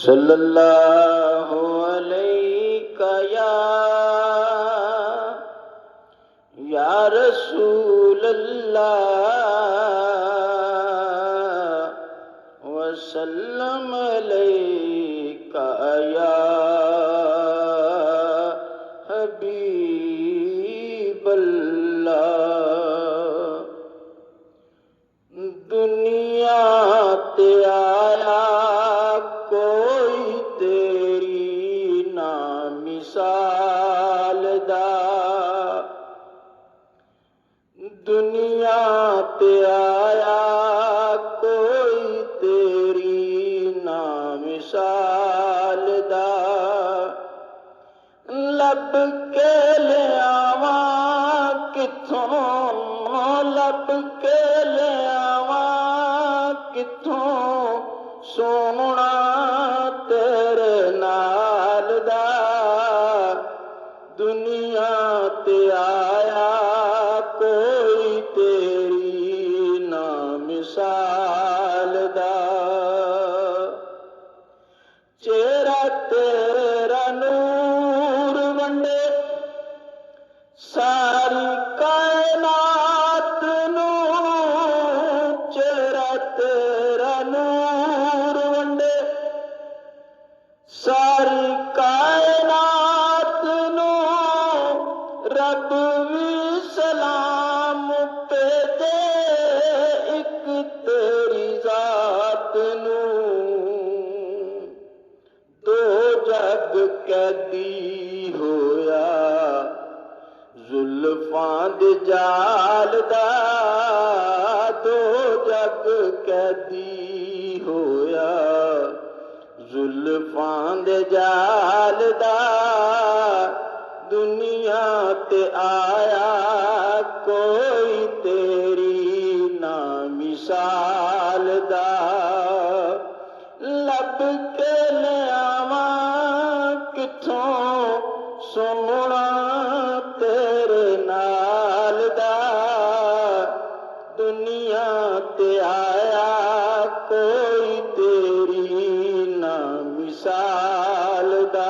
सल्लल्लाहु अलैका या रसूल अल्लाह वसल्लम अलैका या हबीब अल्लाह। दुनिया ते आया कोई तेरी ना मिसाल दा, दुनिया ते आया कोई तेरी ना मिसाल दा। लब के ले आवा किथों, लब के ले आवा किथों सोना तेरे नाल दा। दुनिया ते आया कोई तेरी ना मिसाल दा। चेहरा तेरा नूर वंडे सारी कायनात नू, चेहरा तेरा नूर वंडे सारी कायनात नू। रब भी सलाम पे दे एक तेरी जात नू। दो जग कैदी होया जुल्फां दे जाल दा, दो जग कैदी होया जुल्फां दे जाल दा। दुनिया ते आया कोई तेरी ना मिसाल दा। लब के ले आवा किथों सोना तेरे नाल दा। दुनिया ते आया कोई तेरी ना मिसाल दा।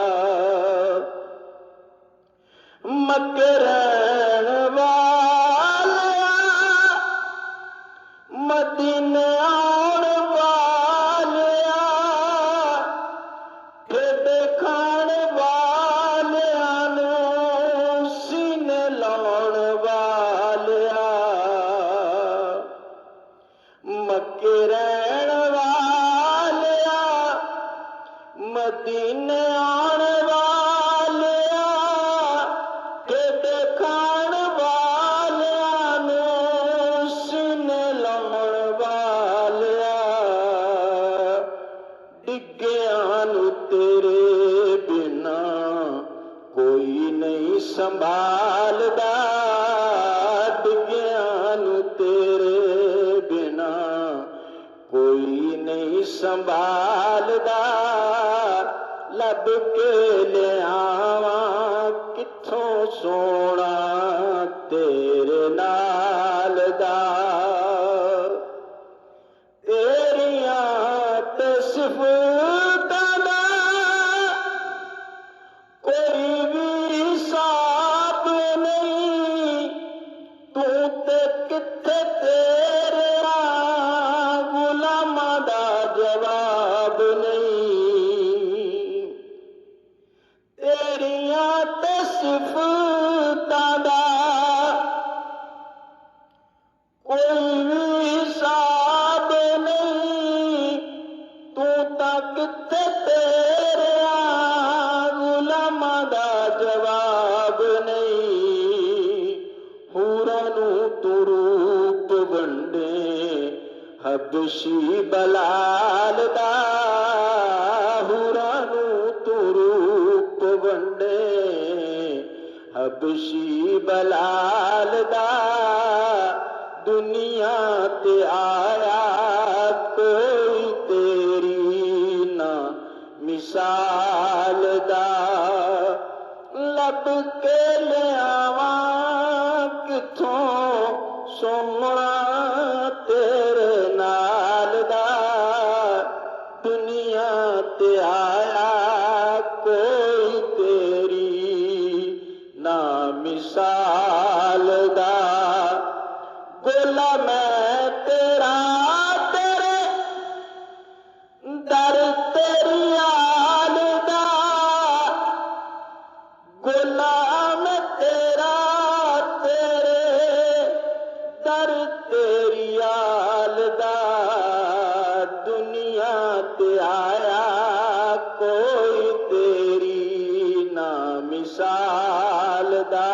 मक्के रहण वालिया मदीने आउण वालिया, ठेडे खाण वालिया नूं सीने लाउण वालिया। मक्के रहण वालिया मदीने आउण वालिया, ठेडे खाण वालिया नूं सीने लाउण वालिया। डिग्गियां नूं तेरे बिना कोई नहीं संभालदा, डिग्गियां नूं तेरे बिना कोई नहीं संभालदा। लब के ले आवा किथों सोना तेरे नाल दा। तेरियां ते सिफतां दा कोई भी हिसाब नहीं, तू ते किथे तेरे गुलामां दा जवाब नहीं। तेरियां ते सिफतां दा कोई भी हिसाब नहीं, तू तां किथे तेरे गुलामां दा जवाब नहीं। हूरां नूं तू रूप वंडे हबशी बलाल दा, हूरां नूं तू रूप वंडे हबशी बलाल दा। दुनिया ते आया कोई तेरी ना मिसाल दा। लब के ले आवा किथों सोना तेरे नाल दा। दुनिया ते आया कोई तेरी ना मिसाल दा। गोला मैं तेरा तेरे दर तेरी आल दा। गोला मैं तेरा तेरे दर तेरी आल दा। दुनिया ते आया कोई तेरी ना मिसाल दा।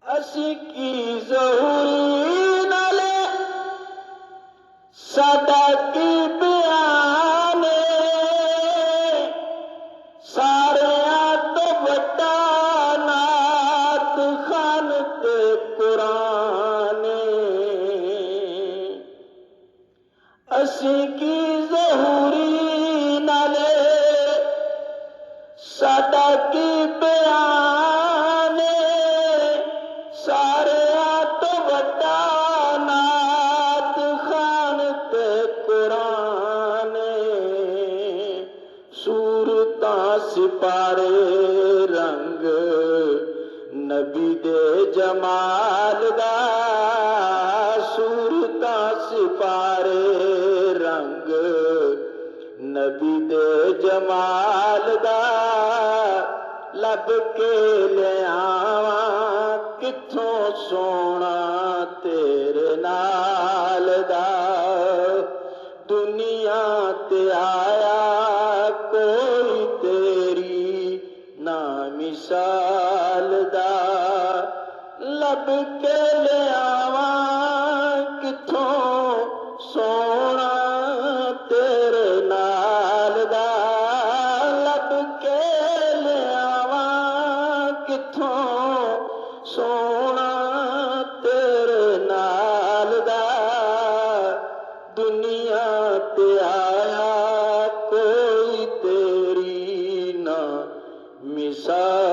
असी की ज़हूरी नाले साडा की बयान सारियां तो वड्डा नात खान ते कुरान। असी की ज़हूरी नाले साडा की बयान सारियां तो वड्डा नात खान ते कुरान। सूरतां सिपारे रंग नबी दे जमाल दा। सूरतां सिपारे रंग नबी दे जमाल दा। लब के लियावा किथों सोना तेरे नाल दा। दुनिया ते आया कोई तेरी ना मिसाल दा। लब के लियावा किथों सोना तेरे नाल दा। लब के लियावा किथों सोना तेरे नाल दा। दुनिया ते आया कोई तेरी ना मिसाल